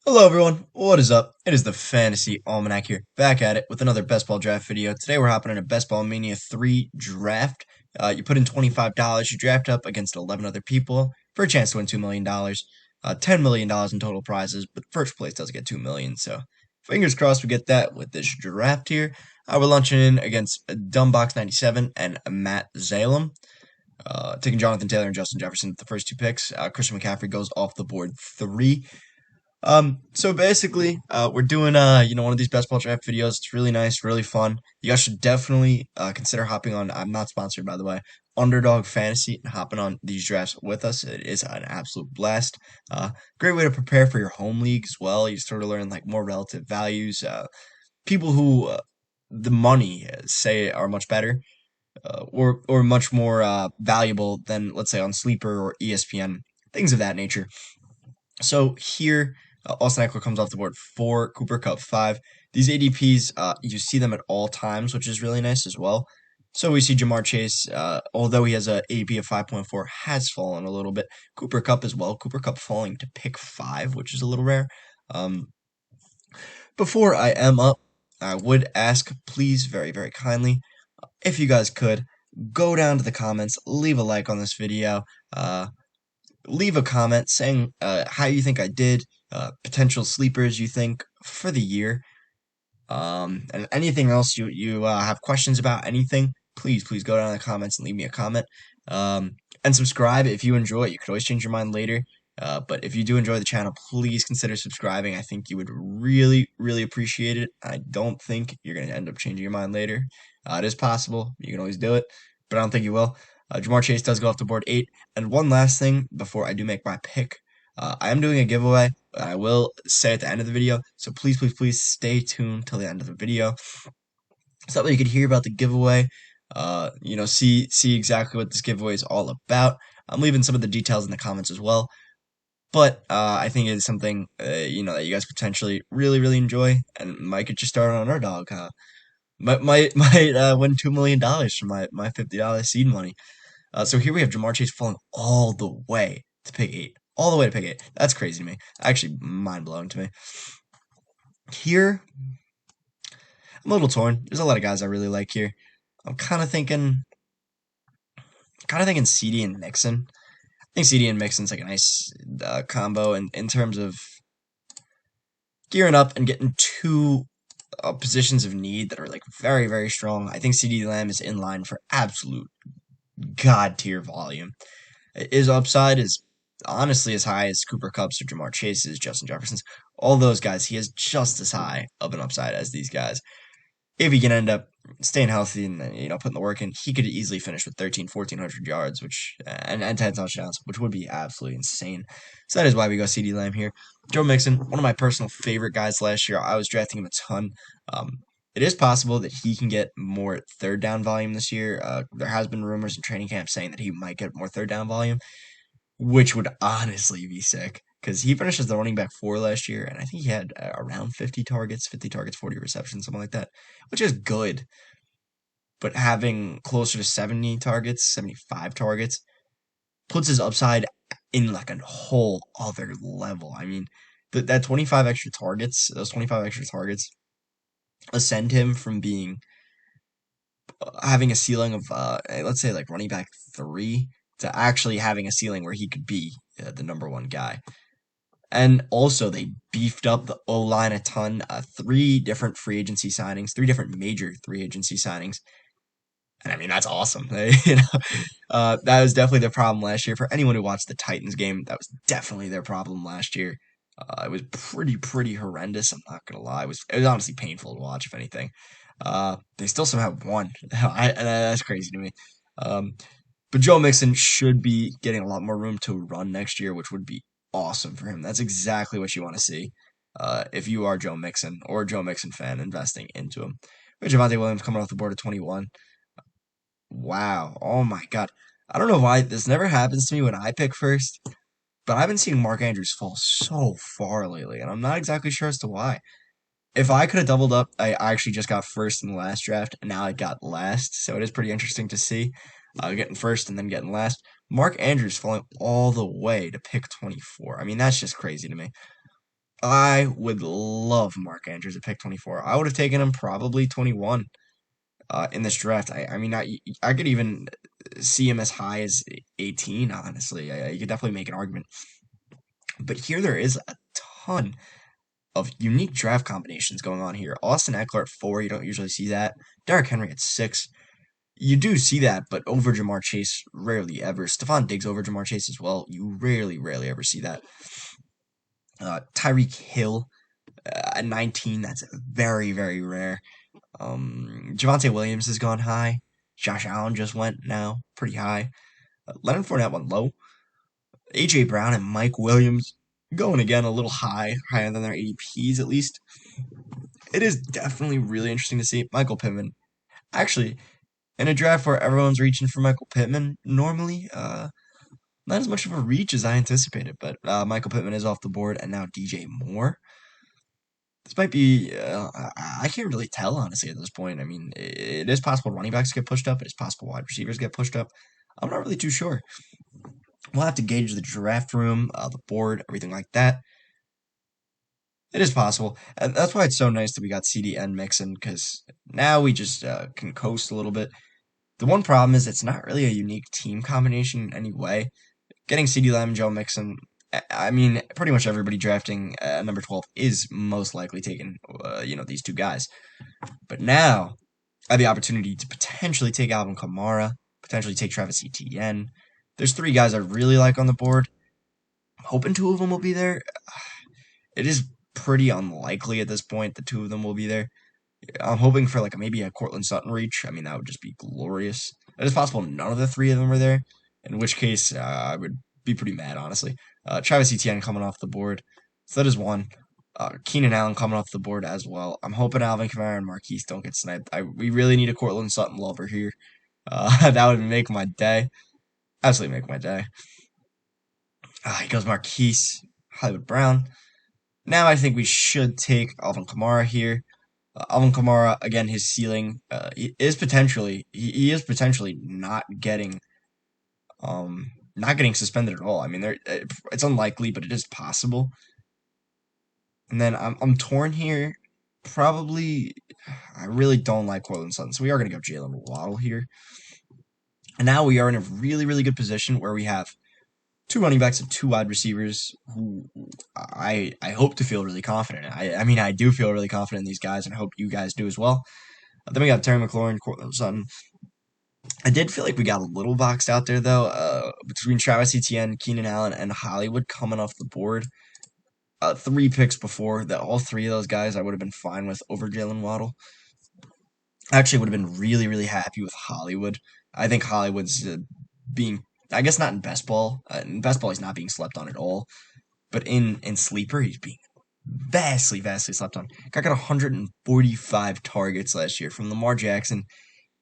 Hello everyone, what is up? It is the Fantasy Almanac here, back at it with another Best Ball Draft video. Today we're hopping in a Best Ball Mania 3 draft. You put in $25, you draft up against 11 other people for a chance to win $2 million. $10 million in total prizes, but first place does get $2 million, so fingers crossed we get that with this draft here. We're launching in against Dumbbox97 and Matt Zalem. Taking Jonathan Taylor and Justin Jefferson with the first two picks. Christian McCaffrey goes off the board 3. So basically, we're doing one of these best ball draft videos. It's really nice, really fun. You guys should definitely consider hopping on. I'm not sponsored, by the way. Underdog Fantasy and hopping on these drafts with us. It is an absolute blast. Great way to prepare for your home league as well. You sort of learn like more relative values. People who the money say are much better, or much more valuable than, let's say, on Sleeper or ESPN, things of that nature. So here, Austin Eckler comes off the board 4, Cooper Kupp 5. These ADPs, you see them at all times, which is really nice as well. So we see Jamar Chase, although he has a ADP of 5.4, has fallen a little bit. Cooper Kupp as well. Cooper Kupp falling to pick 5, which is a little rare. Before I am up, I would ask, please, very, very kindly, if you guys could, go down to the comments, leave a like on this video. Leave a comment saying how you think I did, potential sleepers you think for the year, and anything else you have questions about, anything, please go down in the comments and leave me a comment. And subscribe if you enjoy it. You could always change your mind later, but if you do enjoy the channel, please consider subscribing. I think you would really, really appreciate it. I don't think you're going to end up changing your mind later. It is possible. You can always do it, but I don't think you will. Jamar Chase does go off the board 8. And one last thing before I do make my pick. I am doing a giveaway. I will say at the end of the video, so please stay tuned till the end of the video so that you could hear about the giveaway. See exactly what this giveaway is all about. I'm leaving some of the details in the comments as well. But I think it's something that you guys potentially really enjoy and might get you started on our dog. Might win $2 million from my $50 seed money. So here we have Jamar Chase falling all the way to pick 8. All the way to pick 8. That's crazy to me. Actually, mind-blowing to me. Here, I'm a little torn. There's a lot of guys I really like here. I'm kind of thinking CD and Mixon. I think CD and Mixon's like a nice combo in terms of gearing up and getting two positions of need that are like very strong. I think CD Lamb is in line for absolute god tier volume. His upside is honestly as high as Cooper Kupp's or Jamar Chase's, Justin Jefferson's. All those guys, he has just as high of an upside as these guys. If he can end up staying healthy and putting the work in, he could easily finish with 1,400 yards, and 10 touchdowns, which would be absolutely insane. So that is why we go CD Lamb here. Joe Mixon, one of my personal favorite guys last year. I was drafting him a ton. It is possible that he can get more third down volume this year. There has been rumors in training camp saying that he might get more third down volume, which would honestly be sick because he finished as the running back 4 last year, and I think he had around 50 targets, 40 receptions, something like that, which is good. But having closer to 70 targets, 75 targets, puts his upside in like a whole other level. I mean, that 25 extra targets, those 25 extra targets, ascend him from being having a ceiling of let's say like running back 3 to actually having a ceiling where he could be the number 1 guy. And also they beefed up the O-line a ton. 3 different free agency signings, 3 different major free agency signings. And I mean, that's awesome. That was definitely their problem last year. For anyone who watched the Titans game, that was definitely their problem last year. It was pretty horrendous. I'm not gonna lie. It was honestly painful to watch, if anything. They still somehow won. That's crazy to me. But Joe Mixon should be getting a lot more room to run next year, which would be awesome for him. That's exactly what you want to see if you are Joe Mixon or a Joe Mixon fan investing into him. With Javonte Williams coming off the board at 21. Wow. Oh my God. I don't know why this never happens to me when I pick first, but I've been seeing Mark Andrews fall so far lately, and I'm not exactly sure as to why. If I could have doubled up, I actually just got first in the last draft, and now I got last, so it is pretty interesting to see getting first and then getting last. Mark Andrews falling all the way to pick 24. I mean, that's just crazy to me. I would love Mark Andrews at pick 24. I would have taken him probably 21 in this draft. I mean, I could even see him as high as 18, honestly. You could definitely make an argument. But here there is a ton of unique draft combinations going on here. Austin Eckler at 4, you don't usually see that. Derrick Henry at 6. You do see that, but over Jamar Chase, rarely ever. Stephon Diggs over Jamar Chase as well. You rarely ever see that. Tyreek Hill at 19, that's very rare. Javonte Williams has gone high. Josh Allen just went now, pretty high. Leonard Fournette went low. A.J. Brown and Mike Williams going again a little higher than their ADPs at least. It is definitely really interesting to see Michael Pittman. Actually, in a draft where everyone's reaching for Michael Pittman, normally, not as much of a reach as I anticipated, but Michael Pittman is off the board, and now DJ Moore. This might be, I can't really tell, honestly, at this point. I mean, it is possible running backs get pushed up. It is possible wide receivers get pushed up. I'm not really too sure. We'll have to gauge the draft room, the board, everything like that. It is possible. And that's why it's so nice that we got CD and Mixon, because now we just can coast a little bit. The one problem is it's not really a unique team combination in any way. Getting CD Lamb and Joe Mixon, I mean, pretty much everybody drafting number 12 is most likely taking, these two guys. But now, I have the opportunity to potentially take Alvin Kamara, potentially take Travis Etienne. There's 3 guys I really like on the board. I'm hoping 2 of them will be there. It is pretty unlikely at this point that 2 of them will be there. I'm hoping for maybe a Cortland Sutton reach. I mean, that would just be glorious. It is possible none of the 3 of them are there, in which case I would be pretty mad, honestly. Travis Etienne coming off the board. So that is 1. Keenan Allen coming off the board as well. I'm hoping Alvin Kamara and Marquise don't get sniped. We really need a Cortland Sutton lover here. That would make my day. Absolutely make my day. He goes Marquise, Hollywood Brown. Now I think we should take Alvin Kamara here. Alvin Kamara, again, his ceiling he is potentially not getting suspended at all. I mean, it's unlikely, but it is possible. And then I'm torn here. Probably, I really don't like Cortland Sutton, so we are going to go Jalen Waddle here. And now we are in a really good position where we have 2 running backs and 2 wide receivers who I hope to feel really confident in. I mean, I do feel really confident in these guys, and I hope you guys do as well. Then we got Terry McLaurin, Cortland Sutton. I did feel like we got a little boxed out there, though, between Travis Etienne, Keenan Allen, and Hollywood coming off the board. 3 picks before that, all 3 of those guys I would have been fine with over Jalen Waddle. I actually would have been really happy with Hollywood. I think Hollywood's being, I guess not in best ball. In best ball, he's not being slept on at all. But in sleeper, he's being vastly slept on. Guy got 145 targets last year from Lamar Jackson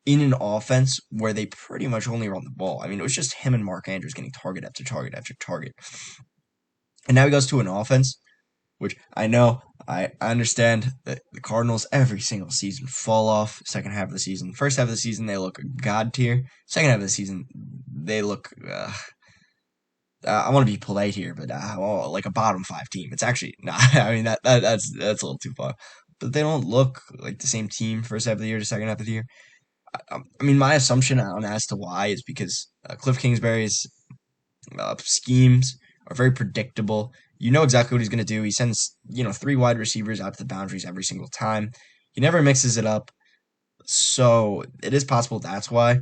in an offense where they pretty much only run the ball. I mean, it was just him and Mark Andrews getting target after target. And now he goes to an offense, which I know, I understand that the Cardinals every single season fall off second half of the season. First half of the season, they look god tier. Second half of the season, they look, I want to be polite here, but like a bottom 5 team. It's actually not. I mean, that's a little too far. But they don't look like the same team first half of the year to second half of the year. I mean, my assumption on as to why is because Cliff Kingsbury's schemes are very predictable. You know exactly what he's going to do. He sends, 3 wide receivers out to the boundaries every single time. He never mixes it up. So it is possible that's why.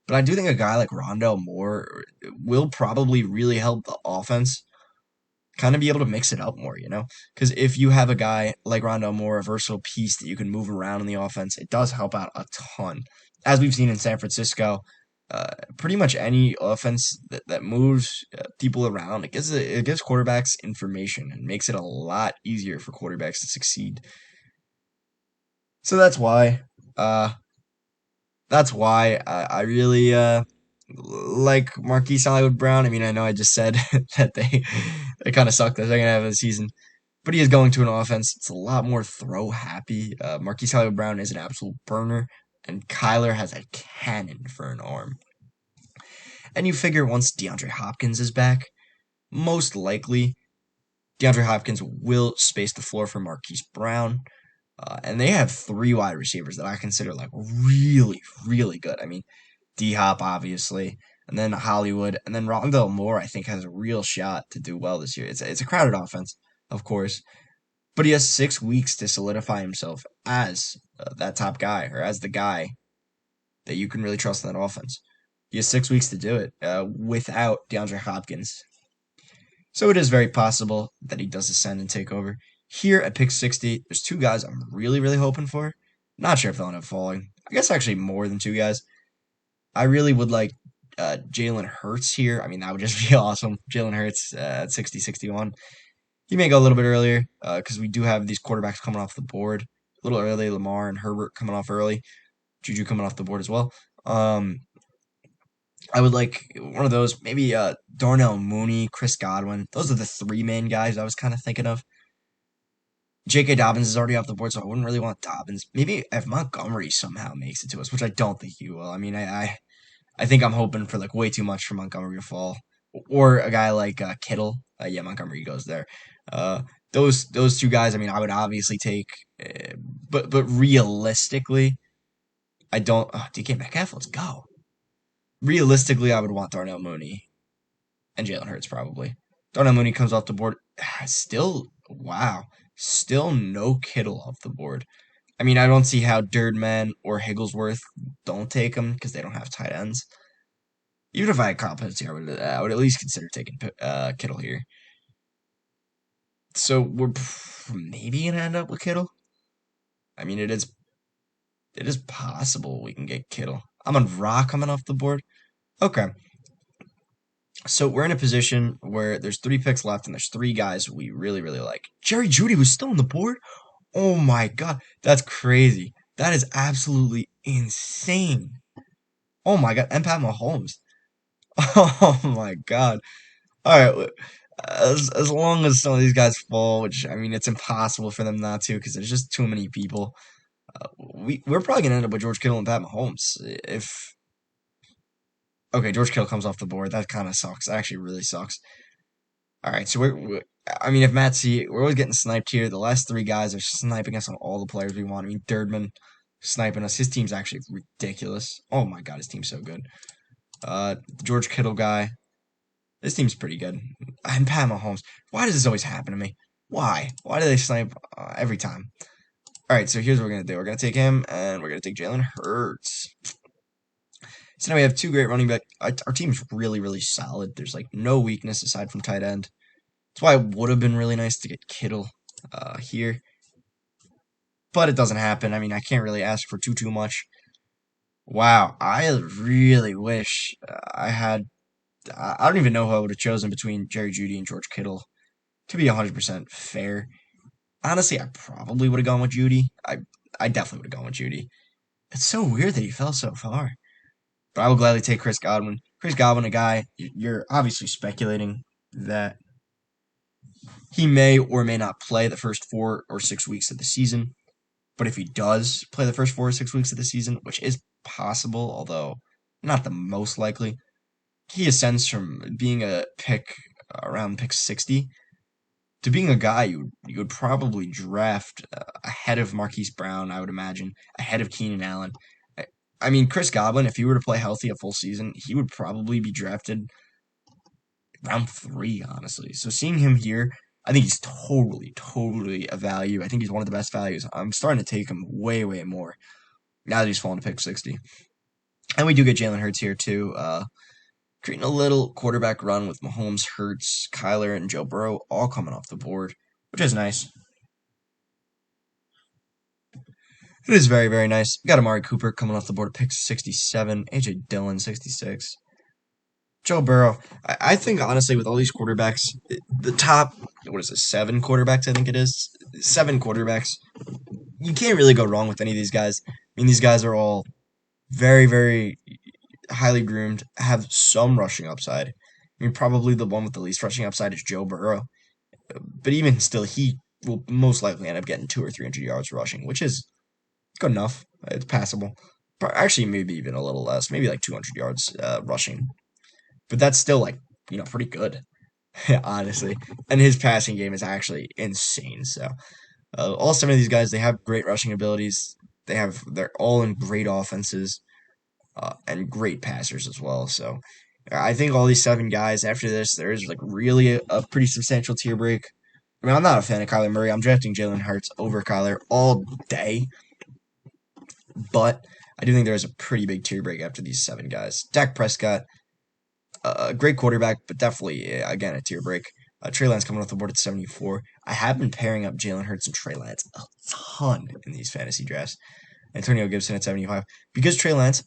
But I do think a guy like Rondale Moore will probably really help the offense kind of be able to mix it up more, Because if you have a guy like Rondale Moore, a versatile piece that you can move around in the offense, it does help out a ton. As we've seen in San Francisco, pretty much any offense that moves people around, it gives quarterbacks information and makes it a lot easier for quarterbacks to succeed. So that's why I really like Marquise Hollywood Brown. I mean, I know I just said that they kind of sucked the second half of the season, but he is going to an offense. It's a lot more throw happy. Marquise Hollywood Brown is an absolute burner, and Kyler has a cannon for an arm. And you figure once DeAndre Hopkins is back, most likely DeAndre Hopkins will space the floor for Marquise Brown. And they have three wide receivers that I consider like really, really good. I mean, D Hop, obviously, and then Hollywood, and then Rondell Moore, I think, has a real shot to do well this year. It's a crowded offense, of course, but he has 6 weeks to solidify himself as that top guy or as the guy that you can really trust in that offense. He has 6 weeks to do it without DeAndre Hopkins. So it is very possible that he does ascend and take over. Here at pick 60, there's two guys I'm really, really hoping for. Not sure if they'll end up falling. I guess actually more than two guys. I really would like Jalen Hurts here. I mean, that would just be awesome. Jalen Hurts at 60, 61. He may go a little bit earlier because we do have these quarterbacks coming off the board a little early. Lamar and Herbert coming off early. Juju coming off the board as well. I would like one of those, maybe Darnell Mooney, Chris Godwin. Those are the three main guys I was kind of thinking of. J.K. Dobbins is already off the board, so I wouldn't really want Dobbins. Maybe if Montgomery somehow makes it to us, which I don't think he will. I mean, I think I'm hoping for like way too much for Montgomery to fall, or a guy like Kittle. Yeah, Montgomery goes there. Uh, those two guys. I mean, I would obviously take, but realistically, I don't. Oh, DK Metcalf, let's go. Realistically, I would want Darnell Mooney and Jalen Hurts probably. Darnell Mooney comes off the board. Still, wow. Still no Kittle off the board. I mean, I don't see how Dirdman or Higglesworth don't take him because they don't have tight ends. Even if I had competency, I would at least consider taking Kittle here. So we're maybe gonna end up with Kittle. I mean, it is possible we can get Kittle. I'm on Rock coming off the board. Okay, so we're in a position where there's 3 picks left and there's 3 guys we really, really like. Jerry Jeudy was still on the board? Oh my god, that's crazy. That is absolutely insane. Oh my god, and Pat Mahomes. Oh my god. Alright, as long as some of these guys fall, which, I mean, it's impossible for them not to because there's just too many people, we're probably going to end up with George Kittle and Pat Mahomes. If Okay, George Kittle comes off the board. That kind of sucks. That actually really sucks. All right, so I mean, if Matt C, we're always getting sniped here. The last 3 guys are sniping us on all the players we want. I mean, Dirdman sniping us. His team's actually ridiculous. Oh my god, his team's so good. The George Kittle guy. This team's pretty good. And Pat Mahomes. Why does this always happen to me? Why? Why do they snipe every time? All right, so here's what we're gonna do. We're gonna take him, and we're gonna take Jalen Hurts. So now we have 2 great running back. Our team's really, really solid. There's like no weakness aside from tight end. That's why it would have been really nice to get Kittle here. But it doesn't happen. I mean, I can't really ask for too much. Wow, I really wish I had. I don't even know who I would have chosen between Jerry Jeudy and George Kittle. To be 100% fair, honestly, I probably would have gone with Jeudy. I definitely would have gone with Jeudy. It's so weird that he fell so far. But I will gladly take Chris Godwin. Chris Godwin, a guy you're obviously speculating that he may or may not play the first 4 or 6 weeks of the season. But if he does play the first 4 or 6 weeks of the season, which is possible, although not the most likely, he ascends from being a pick around pick 60 to being a guy you would probably draft ahead of Marquise Brown, I would imagine, ahead of Keenan Allen. I mean, Chris Godwin, if he were to play healthy a full season, he would probably be drafted round 3, honestly. So seeing him here, I think he's totally a value. I think he's one of the best values. I'm starting to take him way more now that he's fallen to pick 60. And we do get Jalen Hurts here, too. Creating a little quarterback run with Mahomes, Hurts, Kyler, and Joe Burrow all coming off the board, which is nice. It is very nice. We got Amari Cooper coming off the board at pick 67. A.J. Dillon, 66. Joe Burrow. I think, honestly, with all these quarterbacks, the top, what is it, 7 quarterbacks, I think it is? 7 quarterbacks. You can't really go wrong with any of these guys. I mean, these guys are all very highly groomed, have some rushing upside. I mean, probably the one with the least rushing upside is Joe Burrow. But even still, he will most likely end up getting 200 or 300 yards rushing, which is good enough. It's passable. Actually, maybe even a little less. Maybe like 200 yards rushing. But that's still, like, pretty good. honestly. And his passing game is actually insane. So all seven of these guys, they have great rushing abilities. They're all in great offenses and great passers as well. So I think all these seven guys after this, there is like really a pretty substantial tier break. I mean, I'm not a fan of Kyler Murray. I'm drafting Jalen Hurts over Kyler all day, but I do think there is a pretty big tier break after these seven guys. Dak Prescott, a great quarterback, but definitely again a tier break. Trey Lance coming off the board at 74. I have been pairing up Jalen Hurts and Trey Lance a ton in these fantasy drafts. Antonio Gibson at 75 because Trey Lance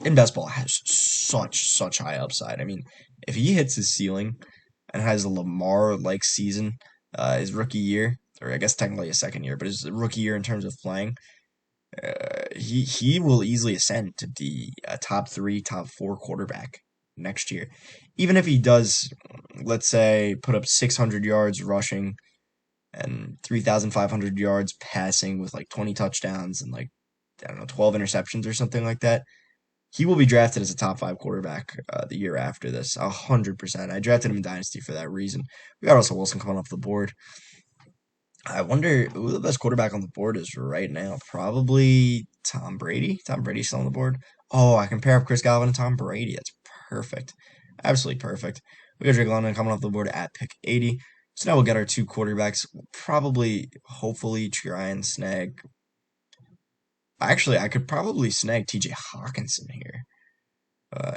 in best ball has such high upside. I mean, if he hits his ceiling and has a Lamar like season, his rookie year, or I guess technically his second year, but his rookie year in terms of playing, he will easily ascend to be a top three, top four quarterback next year. Even if he does, let's say, put up 600 yards rushing and 3,500 yards passing with like 20 touchdowns and like, I don't know, 12 interceptions or something like that, he will be drafted as a top five quarterback the year after this, 100%. I drafted him in Dynasty for that reason. We got Russell Wilson coming off the board. I wonder who the best quarterback on the board is right now. Probably Tom Brady. Tom Brady's still on the board. Oh, I can pair up Chris Godwin and Tom Brady. That's perfect. Absolutely perfect. We got Drake London coming off the board at pick 80. So now we'll get our two quarterbacks. Probably, hopefully, try and snag. Actually, I could probably snag TJ Hawkinson here.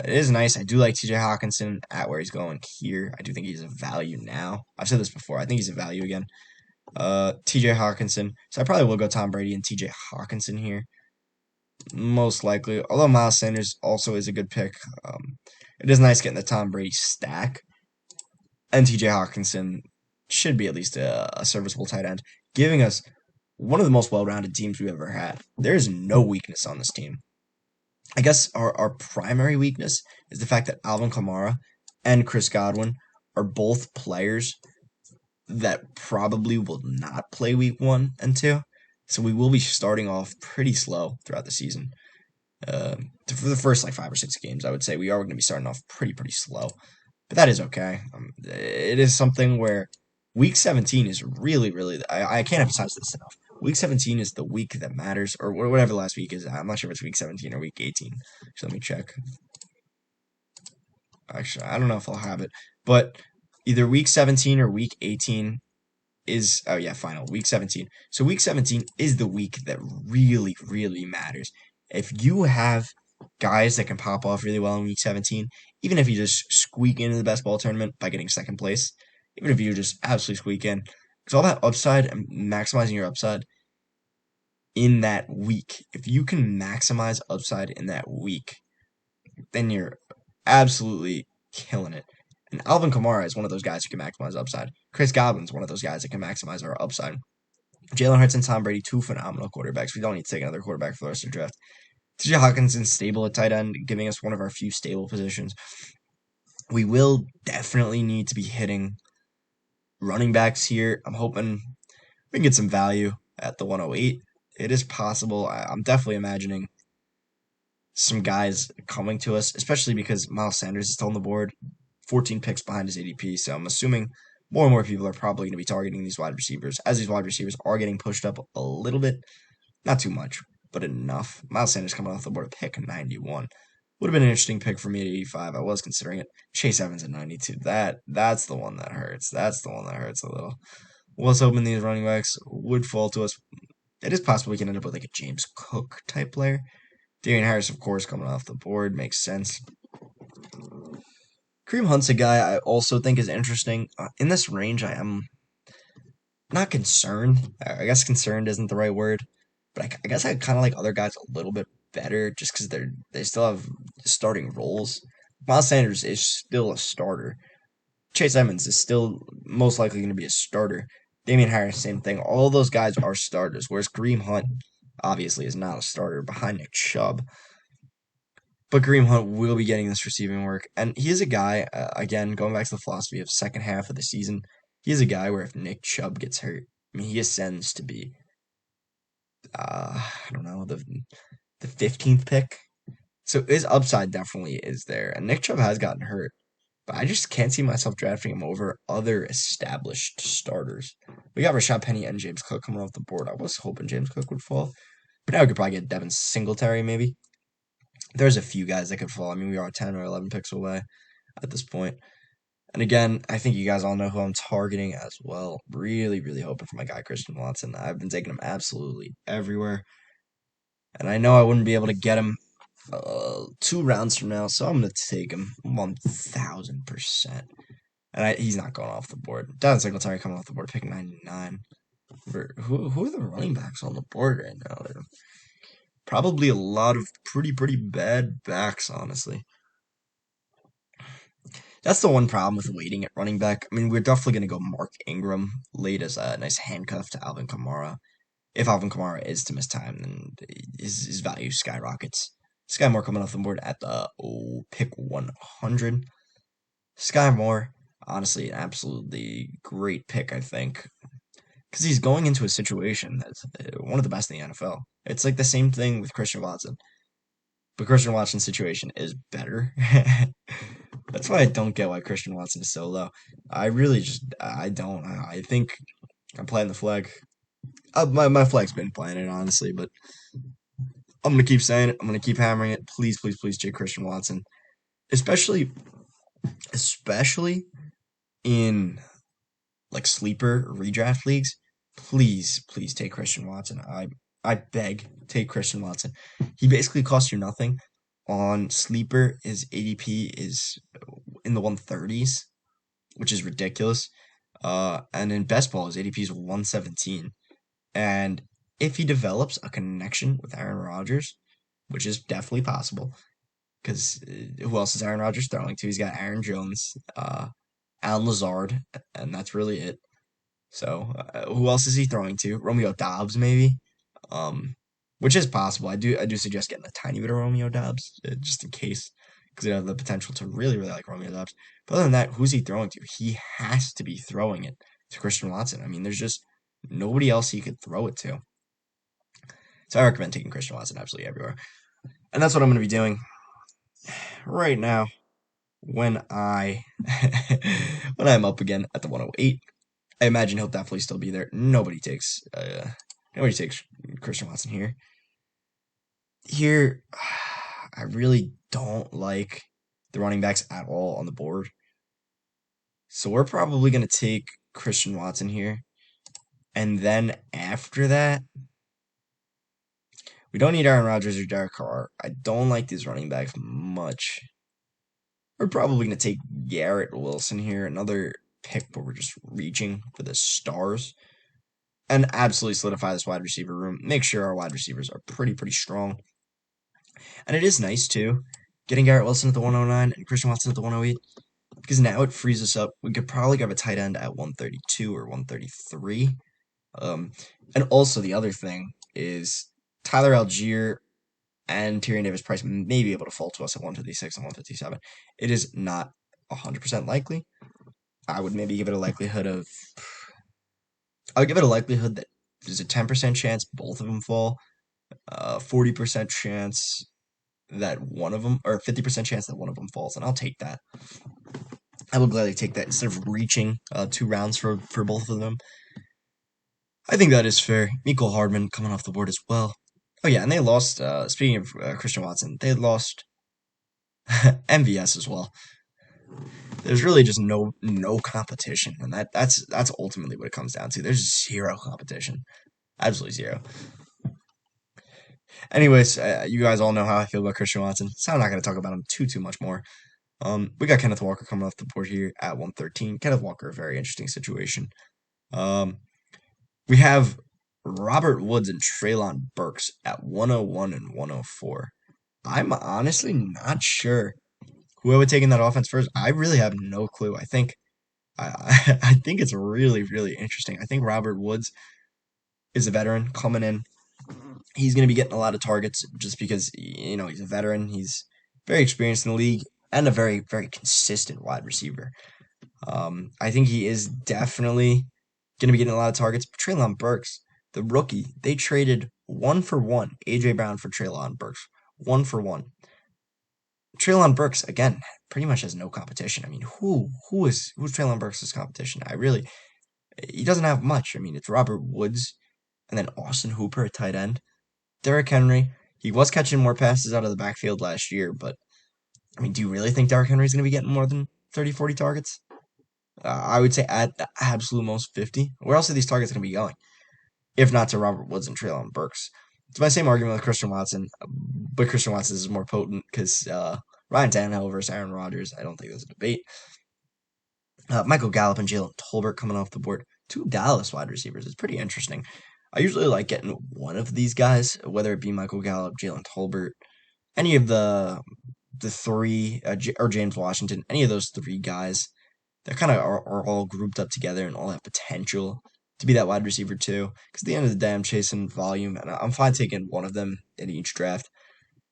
It is nice. I do like TJ Hawkinson at where he's going here. I do think he's a value now. I've said this before. I think he's a value again. TJ Hawkinson. So I probably will go Tom Brady and TJ Hawkinson here. Most likely. Although Miles Sanders also is a good pick. It is nice getting the Tom Brady stack. And TJ Hawkinson should be at least a serviceable tight end, giving us one of the most well-rounded teams we've ever had. There is no weakness on this team. I guess our primary weakness is the fact that Alvin Kamara and Chris Godwin are both players that probably will not play week 1 and 2. So we will be starting off pretty slow throughout the season. For the first like 5 or 6 games, I would say we are going to be starting off pretty slow. But that is okay. It is something where week 17 is really, I can't emphasize this enough. Week 17 is the week that matters, or whatever the last week is. I'm not sure if it's week 17 or week 18. So let me check. Actually, I don't know if I'll have it. But either week 17 or week 18 is, oh yeah, final, week 17. So week 17 is the week that really matters. If you have guys that can pop off really well in week 17, even if you just squeak into the best ball tournament by getting second place, even if you just absolutely squeak in, it's all about upside and maximizing your upside in that week. If you can maximize upside in that week, then you're absolutely killing it. And Alvin Kamara is one of those guys who can maximize upside. Chris Godwin's one of those guys that can maximize our upside. Jalen Hurts and Tom Brady, two phenomenal quarterbacks. We don't need to take another quarterback for the rest of the draft. TJ Hawkinson stable at tight end, giving us one of our few stable positions. We will definitely need to be hitting running backs here. I'm hoping we can get some value at the 108. It is possible. I'm definitely imagining some guys coming to us, especially because Miles Sanders is still on the board, 14 picks behind his ADP. So I'm assuming more and more people are probably going to be targeting these wide receivers, as these wide receivers are getting pushed up a little bit. Not too much, but enough. Miles Sanders coming off the board at pick 91. Would have been an interesting pick for me at 85. I was considering it. Chase Evans at 92. That's the one that hurts. That's the one that hurts a little. Was hoping these running backs would fall to us. It is possible we can end up with like a James Cook type player. Darian Harris, of course, coming off the board. Makes sense. Kareem Hunt's a guy I also think is interesting. In this range, I am not concerned. I guess concerned isn't the right word. But I guess I kind of like other guys a little bit better just because they still have starting roles. Miles Sanders is still a starter. Chase Edmonds is still most likely going to be a starter. Damian Harris, same thing. All those guys are starters, whereas Kareem Hunt obviously is not a starter behind Nick Chubb. But Kareem Hunt will be getting this receiving work. And he is a guy, again, going back to the philosophy of second half of the season, he is a guy where if Nick Chubb gets hurt, I mean, he ascends to be, I don't know, the 15th pick. So his upside definitely is there. And Nick Chubb has gotten hurt. but I just can't see myself drafting him over other established starters. We got Rashad Penny and James Cook coming off the board. I was hoping James Cook would fall, but now we could probably get Devin Singletary maybe. There's a few guys that could fall. I mean, we are 10 or 11 picks away at this point. And again, I think you guys all know who I'm targeting as well. Really, really hoping for my guy Christian Watson. I've been taking him absolutely everywhere. And I know I wouldn't be able to get him 2 rounds from now, so I'm going to take him 1,000%. And he's not going off the board. Devin Singletary coming off the board, picking 99. Who are the running backs on the board right now? They're probably a lot of pretty bad backs, honestly. That's the one problem with waiting at running back. I mean, we're definitely going to go Mark Ingram late as a nice handcuff to Alvin Kamara. If Alvin Kamara is to miss time, then his value skyrockets. Sky Moore coming off the board at the pick 100. Sky Moore, honestly, an absolutely great pick, I think, because he's going into a situation that's one of the best in the NFL. It's like the same thing with Christian Watson, but Christian Watson's situation is better. That's why I don't get why Christian Watson is so low. I really just, I don't. I think I'm playing the flag. My flag's been playing it, honestly, but I'm going to keep saying it. I'm going to keep hammering it. Please, please, please, J. Christian Watson. Especially in, like, sleeper redraft leagues. Please, please take Christian Watson. I beg, take Christian Watson. He basically costs you nothing. On sleeper, his ADP is in the 130s, which is ridiculous. And in best ball, his ADP is 117. And if he develops a connection with Aaron Rodgers, which is definitely possible, because who else is Aaron Rodgers throwing to? He's got Aaron Jones, Alan Lazard, and that's really it. So who else is he throwing to? Romeo Dobbs, maybe, which is possible. I do suggest getting a tiny bit of Romeo Dobbs just in case, because you have the potential to really like Romeo Dobbs. But other than that, who's he throwing to? He has to be throwing it to Christian Watson. I mean, there's just nobody else he could throw it to. So I recommend taking Christian Watson absolutely everywhere. And that's what I'm going to be doing right now when when I'm up again at the 108. I imagine he'll definitely still be there. Nobody takes Christian Watson here. Here, I really don't like the running backs at all on the board. So we're probably going to take Christian Watson here. And then after that, we don't need Aaron Rodgers or Derek Carr. I don't like these running backs much. We're probably going to take Garrett Wilson here, another pick where we're just reaching for the stars. And absolutely solidify this wide receiver room. Make sure our wide receivers are pretty strong. And it is nice, too, getting Garrett Wilson at the 109 and Christian Watson at the 108. Because now it frees us up. We could probably grab a tight end at 132 or 133. And also the other thing is Tyler Algier and Tyrion Davis-Price may be able to fall to us at 156 and 157. It is not 100% likely. I would maybe give it a likelihood of... I would give it a likelihood that there's a 10% chance both of them fall, 40% chance that one of them, or 50% chance that one of them falls, and I'll take that. I will gladly take that instead of reaching 2 rounds for both of them. I think that is fair. Mecole Hardman coming off the board as well. Oh yeah, and they lost, speaking of Christian Watson, they lost MVS as well. There's really just no competition, and that's ultimately what it comes down to. There's zero competition. Absolutely zero. Anyways, you guys all know how I feel about Christian Watson, so I'm not going to talk about him too much more. We got Kenneth Walker coming off the board here at 113. Kenneth Walker, a very interesting situation. We have Robert Woods and Treylon Burks at 101 and 104. I'm honestly not sure who I would take in that offense first. I really have no clue. I think it's really interesting. I think Robert Woods is a veteran coming in. He's going to be getting a lot of targets just because, he's a veteran. He's very experienced in the league and a very consistent wide receiver. I think he is definitely going to be getting a lot of targets. But Treylon Burks, the rookie, they traded 1-for-1 A.J. Brown for Treylon Burks. 1-for-1. Treylon Burks again pretty much has no competition. I mean, who's Treylon Burks' competition? He doesn't have much. I mean, it's Robert Woods and then Austin Hooper at tight end. Derrick Henry, he was catching more passes out of the backfield last year, but I mean, do you really think Derrick Henry's going to be getting more than 30, 40 targets? I would say at the absolute most 50. Where else are these targets going to be going? If not to Robert Woods and Treylon Burks. It's my same argument with Christian Watson, but Christian Watson is more potent because Ryan Tannehill versus Aaron Rodgers. I don't think there's a debate. Michael Gallup and Jalen Tolbert coming off the board. Two Dallas wide receivers. It's pretty interesting. I usually like getting one of these guys, whether it be Michael Gallup, Jalen Tolbert, any of the three, or James Washington, any of those three guys. They kind of are all grouped up together and all have potential to be that wide receiver too. Because at the end of the day, I'm chasing volume, and I'm fine taking one of them in each draft.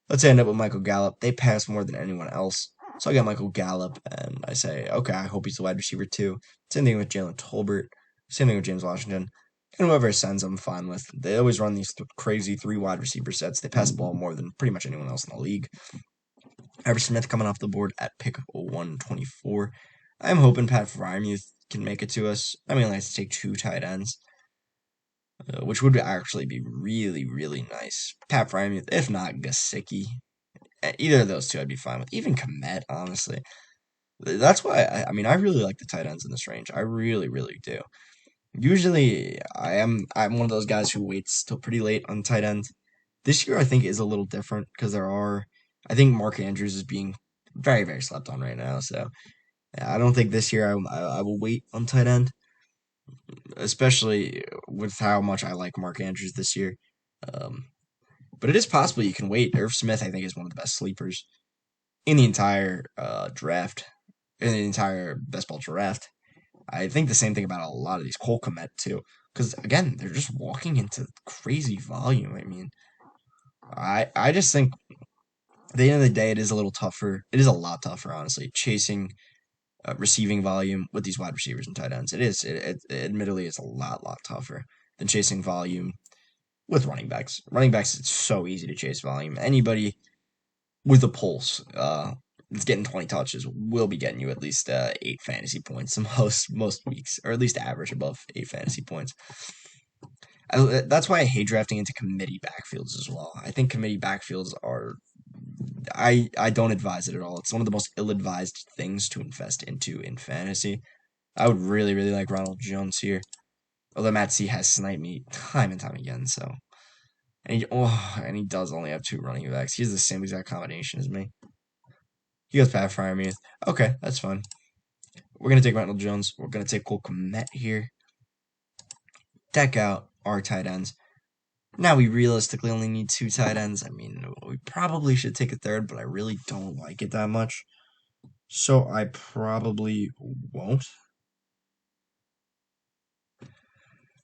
Let's say I end up with Michael Gallup. They pass more than anyone else. So I got Michael Gallup, and I say, okay, I hope he's the wide receiver too. Same thing with Jalen Tolbert. Same thing with James Washington. And whoever sends, I'm fine with. They always run these crazy three wide receiver sets. They pass the ball more than pretty much anyone else in the league. Everett Smith coming off the board at pick 124. I'm hoping Pat Freiermuth can make it to us. I mean, let's take two tight ends, which would actually be really, really nice. Pat Freiermuth, if not Gesicki. Either of those two I'd be fine with. Even Komet, honestly. That's why, I mean, I really like the tight ends in this range. I really, really do. Usually, I'm one of those guys who waits till pretty late on tight end. This year, I think, is a little different because I think Mark Andrews is being very, very slept on right now. So I don't think this year I will wait on tight end, especially with how much I like Mark Andrews this year. Um, but it is possible you can wait. Irv Smith, I think, is one of the best sleepers in the entire draft, in the entire best ball draft. I think the same thing about a lot of these. Cole Kmet, too. Because, again, they're just walking into crazy volume. I mean, I just think at the end of the day, it is a little tougher. It is a lot tougher, honestly, chasing receiving volume with these wide receivers and tight ends. It is. Admittedly, it's a lot tougher than chasing volume with running backs. Running backs, it's so easy to chase volume. Anybody with a pulse that's getting 20 touches will be getting you at least 8 fantasy points most weeks, or at least average above 8 fantasy points. That's why I hate drafting into committee backfields as well. I think committee backfields are I don't advise it at all. It's one of the most ill-advised things to invest into in fantasy. I would really, really like Ronald Jones here. Although Matt C has sniped me time and time again, so and he does only have 2 running backs. He has the same exact combination as me. He goes Pat Freiermuth. Okay, that's fine. We're gonna take Ronald Jones. We're gonna take Cole Kmet here. Deck out our tight ends. Now we realistically only need 2 tight ends. I mean, we probably should take a third, but I really don't like it that much. So I probably won't.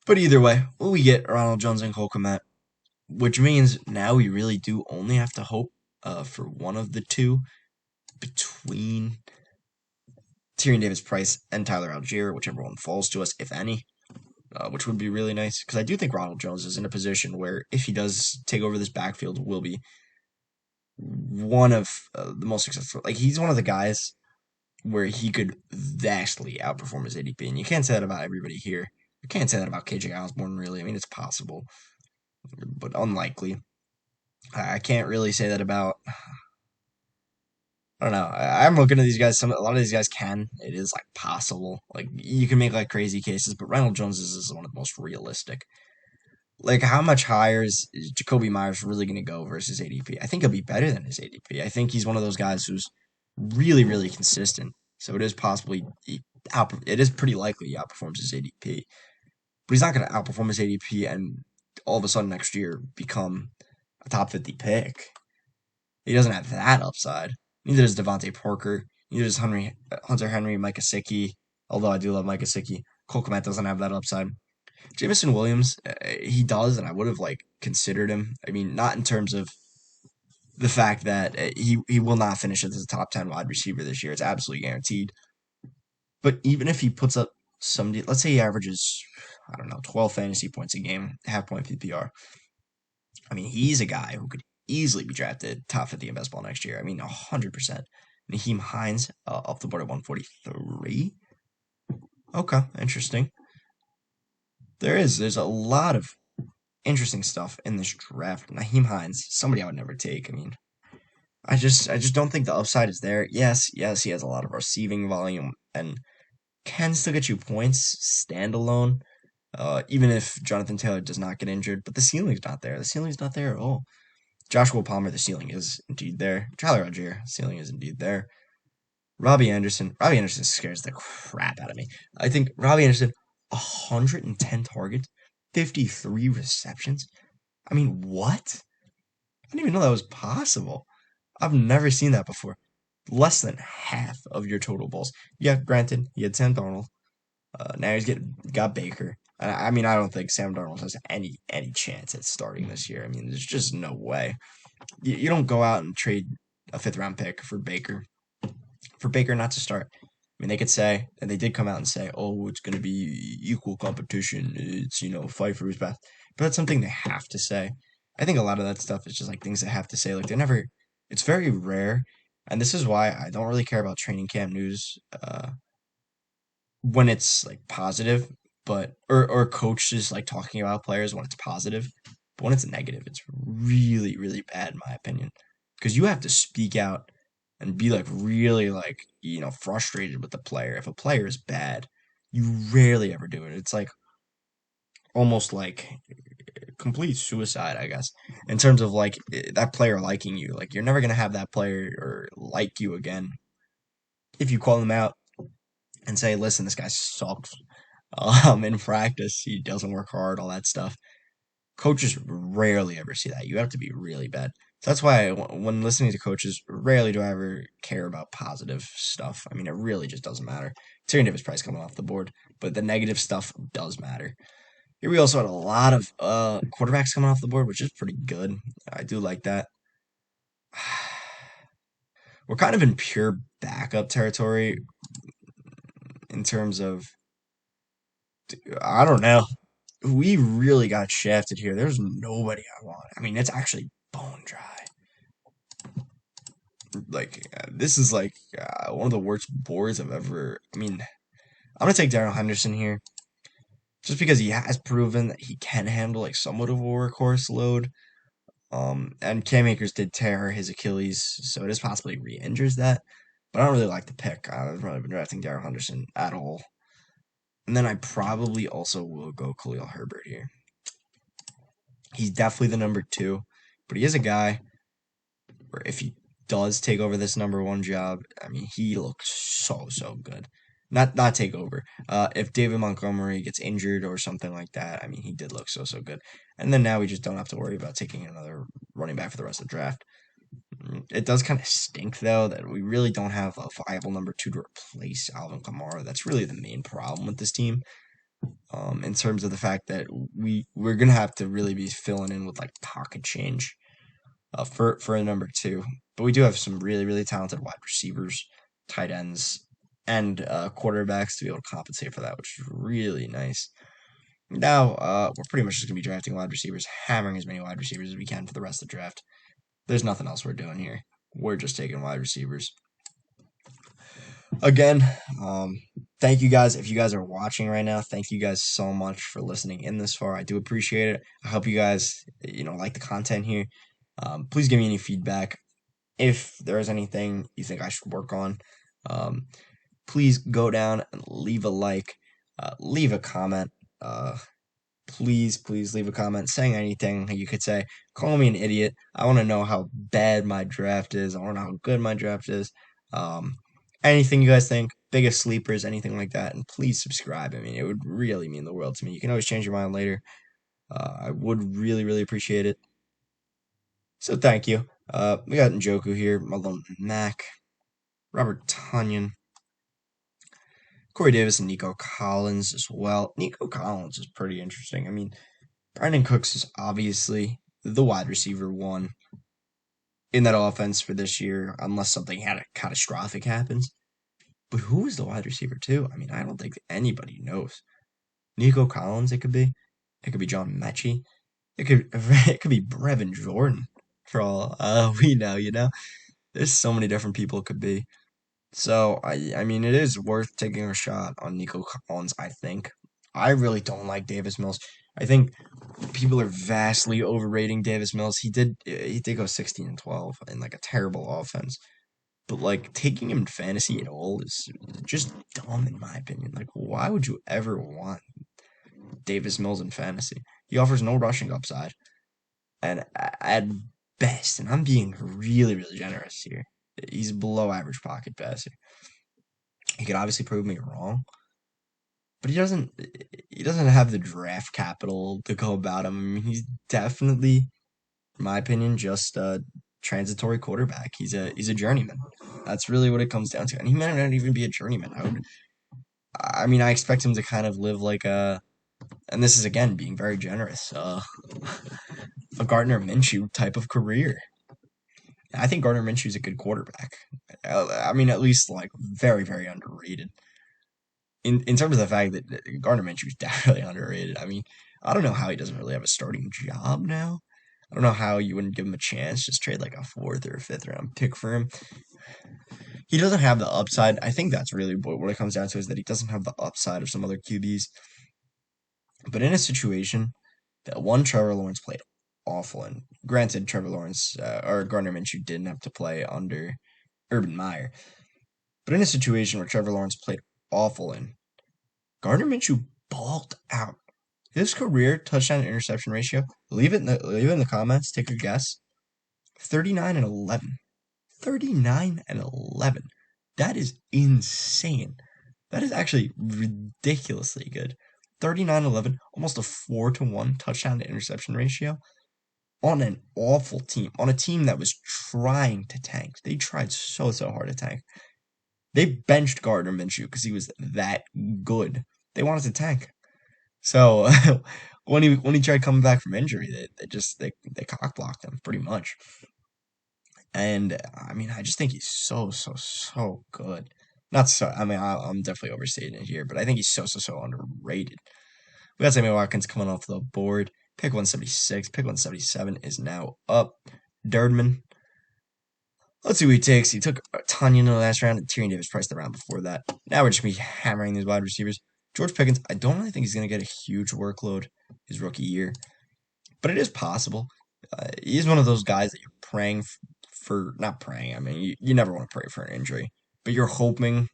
But either way, we get Ronald Jones and Cole Kmet, which means now we really do only have to hope for one of the two between Tyrion Davis-Price and Tyler Algier, whichever one falls to us, if any. Which would be really nice, because I do think Ronald Jones is in a position where, if he does take over this backfield, will be one of the most successful. Like, he's one of the guys where he could vastly outperform his ADP, and you can't say that about everybody here. You can't say that about KJ Osborne, really. I mean, it's possible, but unlikely. I can't really say that about. I don't know. I'm looking at these guys. A lot of these guys can. It is like possible. Like you can make like crazy cases, but Ronald Jones is one of the most realistic. Like how much higher is Jacoby Myers really going to go versus ADP? I think he'll be better than his ADP. I think he's one of those guys who's really, really consistent. So it is possible it is pretty likely he outperforms his ADP, but he's not going to outperform his ADP and all of a sudden next year become a top 50 pick. He doesn't have that upside. Neither does Devontae Parker. Neither does Hunter Henry, Mike Gesicki. Although I do love Mike Gesicki. Cole Kmet doesn't have that upside. Jameson Williams, he does, and I would have considered him. I mean, not in terms of the fact that he will not finish as a top 10 wide receiver this year. It's absolutely guaranteed. But even if he puts up let's say he averages, 12 fantasy points a game, half point PPR. I mean, he's a guy who could easily be drafted top 50 in best ball next year. I mean, 100%. Naheem Hines off the board at 143. Okay, interesting. There's a lot of interesting stuff in this draft. Naheem Hines, somebody I would never take. I mean, I just don't think the upside is there. Yes, he has a lot of receiving volume and can still get you points standalone. Even if Jonathan Taylor does not get injured, but the ceiling's not there. The ceiling's not there at all. Joshua Palmer, the ceiling is indeed there. Tyler Algier, ceiling is indeed there. Robbie Anderson scares the crap out of me. I think Robbie Anderson, 110 targets, 53 receptions. I mean, what? I didn't even know that was possible. I've never seen that before. Less than half of your total balls. Yeah, granted, he had Sam Darnold. Now got Baker. I mean, I don't think Sam Darnold has any chance at starting this year. I mean, there's just no way. You don't go out and trade a fifth round pick for Baker not to start. I mean, they could say, and they did come out and say, "Oh, it's going to be equal competition. It's fight for who's best." But that's something they have to say. I think a lot of that stuff is just like things they have to say. Like they're never. It's very rare, and this is why I don't really care about training camp news. When it's like positive, but or coaches like talking about players when it's positive, but when it's negative, it's really bad in my opinion, because you have to speak out and be like really like frustrated with the player. If a player is bad, you rarely ever do it. It's like almost like complete suicide, I guess, in terms of like that player liking you. Like you're never gonna have that player or like you again if you call them out and say, "Listen, this guy sucks." In practice, he doesn't work hard, all that stuff. Coaches rarely ever see that. You have to be really bad. So that's why when listening to coaches, rarely do I ever care about positive stuff. I mean, it really just doesn't matter. Tyrion Davis Price coming off the board, but the negative stuff does matter. Here we also had a lot of quarterbacks coming off the board, which is pretty good. I do like that. We're kind of in pure backup territory in terms of I don't know. We really got shafted here. There's nobody I want. I mean, it's actually bone dry. Like this is like one of the worst boards I've ever. I mean, I'm gonna take Darrell Henderson here, just because he has proven that he can handle like somewhat of a workhorse load. And Cam Akers did tear his Achilles, so it is possibly re-injures that. But I don't really like the pick. I've really been drafting Darrell Henderson at all. And then I probably also will go Khalil Herbert here. He's definitely the number two, but he is a guy where if he does take over this number one job, I mean, he looks so good. Not take over. If David Montgomery gets injured or something like that, I mean, he did look so good. And then now we just don't have to worry about taking another running back for the rest of the draft. It does kind of stink though that we really don't have a viable number two to replace Alvin Kamara. That's really the main problem with this team. In terms of the fact that we're gonna have to really be filling in with like pocket change for a number two. But we do have some really talented wide receivers, tight ends, and quarterbacks to be able to compensate for that, which is really nice. Now we're pretty much just gonna be drafting wide receivers, hammering as many wide receivers as we can for the rest of the draft. There's nothing else we're doing here. We're just taking wide receivers. Again, thank you guys. If you guys are watching right now, thank you guys so much for listening in this far. I do appreciate it. I hope you guys, like the content here. Please give me any feedback. If there is anything you think I should work on, please go down and leave a like, leave a comment. Please leave a comment saying anything you could say. Call me an idiot. I want to know how bad my draft is. I want to know how good my draft is. Anything you guys think, biggest sleepers, anything like that, and please subscribe. I mean, it would really mean the world to me. You can always change your mind later. I would really appreciate it. So thank you. We got Njoku here, Marlon Mack, Robert Tonyan, Corey Davis, and Nico Collins as well. Nico Collins is pretty interesting. I mean, Brandon Cooks is obviously the wide receiver one in that offense for this year, unless something catastrophic happens. But who is the wide receiver two? I mean, I don't think anybody knows. Nico Collins, it could be. It could be John Mechie. It could be Brevin Jordan. for all we know, you know? There's so many different people it could be. So I mean it is worth taking a shot on Nico Collins, I think. I really don't like Davis Mills. I think people are vastly overrating Davis Mills. He did go 16 and 12 in like a terrible offense. But like taking him in fantasy at all is just dumb in my opinion. Like why would you ever want Davis Mills in fantasy? He offers no rushing upside. And at best, and I'm being really, really generous here, he's below average pocket passer. He could obviously prove me wrong, but he doesn't have the draft capital to go about him. I mean, he's definitely, in my opinion, just a transitory quarterback. He's a journeyman. That's really what it comes down to. And he might not even be a journeyman. I mean, I expect him to kind of live like and this is again being very generous, a Gardner Minshew type of career. I think Gardner Minshew's a good quarterback. I mean, at least like very, very underrated. In terms of the fact that Gardner Minshew's definitely underrated. I mean, I don't know how he doesn't really have a starting job now. I don't know how you wouldn't give him a chance. Just trade like a fourth or a fifth round pick for him. He doesn't have the upside. I think that's really what it comes down to is that he doesn't have the upside of some other QBs. But in a situation that one Trevor Lawrence played awful in, granted, Trevor Lawrence or Gardner Minshew didn't have to play under Urban Meyer. But in a situation where Trevor Lawrence played awful in, Gardner Minshew balled out. His career touchdown to interception ratio, leave it in the comments, take a guess. 39 and 11. 39 and 11. That is insane. That is actually ridiculously good. 39-11, almost a 4-to-1 touchdown to interception ratio on an awful team, on a team that was trying to tank. They tried so, so hard to tank. They benched Gardner Minshew because he was that good. They wanted to tank. So when he tried coming back from injury, they cock blocked him pretty much. And I mean, I just think he's so so so good. Not so. I mean, I'm definitely overstating it here, but I think he's so so so underrated. We got Sammy Watkins coming off the board. Pick 176. Pick 177 is now up. Durdman. Let's see who he takes. He took Tanya in the last round, and Tyrion Davis Price the round before that. Now we're just going to be hammering these wide receivers. George Pickens, I don't really think he's going to get a huge workload his rookie year, but it is possible. He's one of those guys that you're praying for, not praying, I mean, you never want to pray for an injury, but you're hoping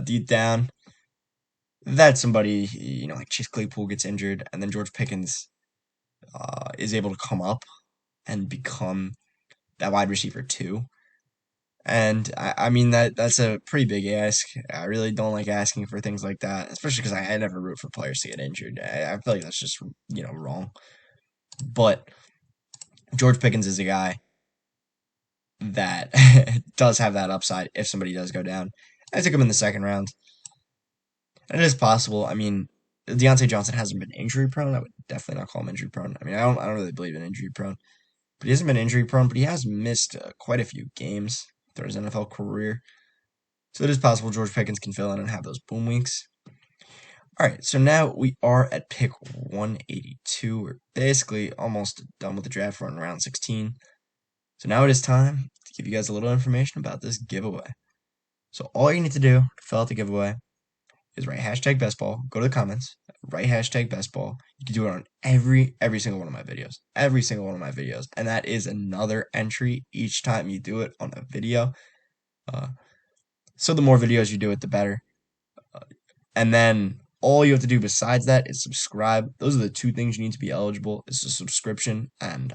deep down that somebody, like Chase Claypool gets injured, and then George Pickens is able to come up and become that wide receiver too. And I mean that's a pretty big ask. I really don't like asking for things like that, especially because I never root for players to get injured. I feel like that's just wrong. But George Pickens is a guy that does have that upside if somebody does go down. I took him in the second round. And it is possible. I mean, Deontay Johnson hasn't been injury prone. I would definitely not call him injury prone. I mean, I don't really believe in injury prone, but he hasn't been injury prone. But he has missed quite a few games throughout his NFL career, so it is possible George Pickens can fill in and have those boom weeks. All right, so now we are at pick 182. We're basically almost done with the draft. We're on round 16. So now it is time to give you guys a little information about this giveaway. So all you need to do to fill out the giveaway is write hashtag best ball, go to the comments, write hashtag best ball. You can do it on every single one of my videos. Every single one of my videos. And that is another entry each time you do it on a video. So the more videos you do it, the better. And then all you have to do besides that is subscribe. Those are the two things you need to be eligible. It's a subscription and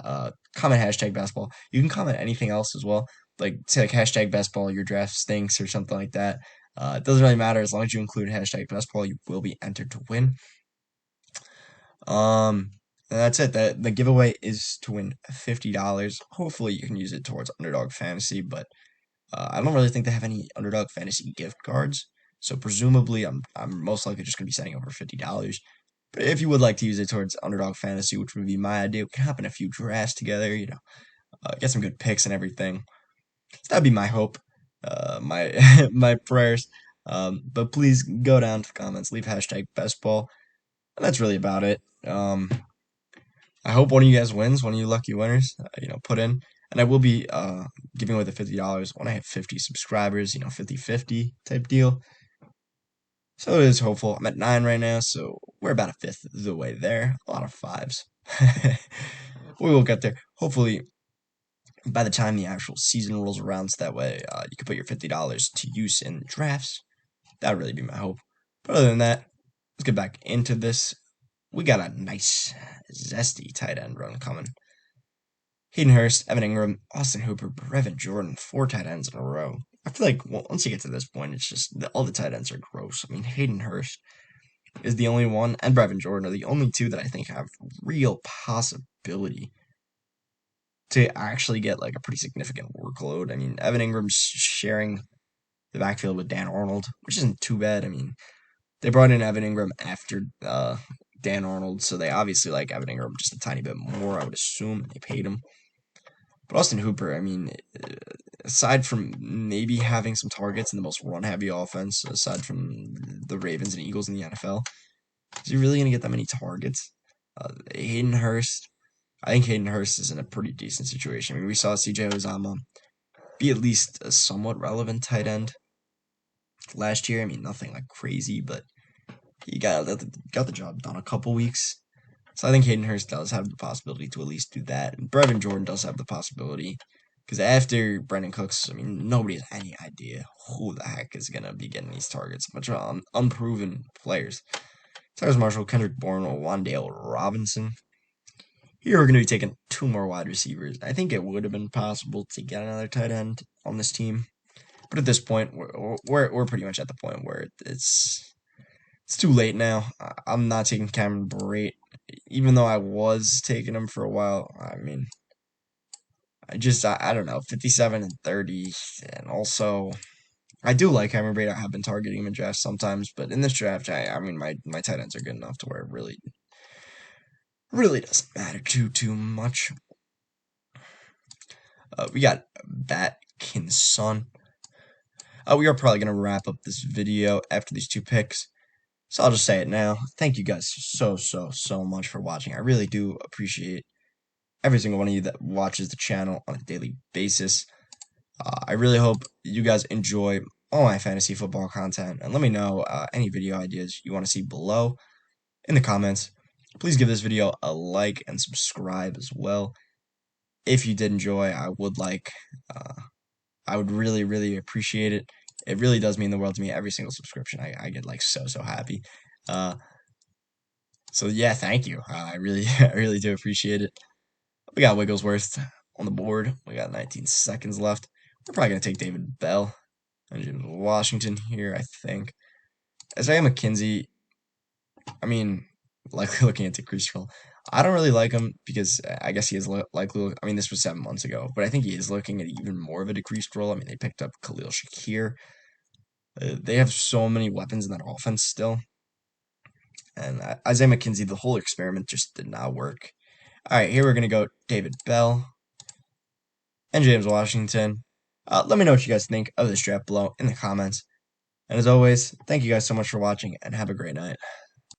comment hashtag best ball. You can comment anything else as well. Like say like hashtag best ball, your draft stinks or something like that. It doesn't really matter as long as you include hashtag best ball, you will be entered to win. And that's it. The giveaway is to win $50. Hopefully you can use it towards Underdog Fantasy, but I don't really think they have any Underdog Fantasy gift cards. So presumably I'm most likely just gonna be sending over $50. But if you would like to use it towards Underdog Fantasy, which would be my idea, we can hop in a few drafts together, get some good picks and everything. So that'd be my hope, my my prayers. But please go down to the comments, leave hashtag best ball, and that's really about it. I hope one of you guys wins, one of you lucky winners. Put in And I will be giving away the $50 when I have 50 subscribers, 50-50 type deal. So it is hopeful. I'm at 9 right now, so we're about a fifth of the way there. A lot of fives. We will get there. Hopefully, by the time the actual season rolls around, so that way you can put your $50 to use in drafts. That would really be my hope. But other than that, let's get back into this. We got a nice, zesty tight end run coming. Hayden Hurst, Evan Ingram, Austin Hooper, Brevin Jordan, 4 tight ends in a row. I feel like once you get to this point, it's just all the tight ends are gross. I mean, Hayden Hurst is the only one, and Brevin Jordan are the only two that I think have real possibility to actually get like a pretty significant workload. I mean, Evan Ingram's sharing the backfield with Dan Arnold, which isn't too bad. I mean, they brought in Evan Ingram after Dan Arnold, so they obviously like Evan Ingram just a tiny bit more, I would assume. They paid him. But Austin Hooper, I mean, aside from maybe having some targets in the most run-heavy offense, aside from the Ravens and Eagles in the NFL, is he really going to get that many targets? Hayden Hurst, I think Hayden Hurst is in a pretty decent situation. I mean, we saw C.J. Uzomah be at least a somewhat relevant tight end last year. I mean, nothing like crazy, but he got the job done a couple weeks. So I think Hayden Hurst does have the possibility to at least do that. And Brevin Jordan does have the possibility. Because after Brandon Cooks, I mean, nobody has any idea who the heck is going to be getting these targets. A bunch of unproven players. Tyrus Marshall, Kendrick Bourne, Wandale Robinson. Here we're going to be taking 2 more wide receivers. I think it would have been possible to get another tight end on this team. But at this point, we're pretty much at the point where it's too late now. I'm not taking Cameron Brate, even though I was taking him for a while. I mean, I don't know, 57 and 30, and also I do like Cameron Brate. I have been targeting him in drafts sometimes, but in this draft, I mean, my tight ends are good enough to where it really doesn't matter too much. We got Batkinson. We are probably gonna wrap up this video after these 2 picks. So I'll just say it now. Thank you guys so much for watching. I really do appreciate every single one of you that watches the channel on a daily basis. I really hope you guys enjoy all my fantasy football content. And let me know any video ideas you want to see below in the comments. Please give this video a like and subscribe as well. If you did enjoy, I would really appreciate it. It really does mean the world to me. Every single subscription, I get like so happy. So yeah, thank you. I really do appreciate it. We got Wigglesworth on the board. We got 19 seconds left. We're probably gonna take David Bell and James Washington here, I think. Isaiah McKenzie, I mean, likely looking at decreased role. I don't really like him because I guess he is likely. I mean, this was 7 months ago, but I think he is looking at even more of a decreased role. I mean, they picked up Khalil Shakir. They have so many weapons in that offense still. And Isaiah McKenzie, the whole experiment just did not work. All right, here we're going to go David Bell and James Washington. Let me know what you guys think of this draft below in the comments. And as always, thank you guys so much for watching and have a great night.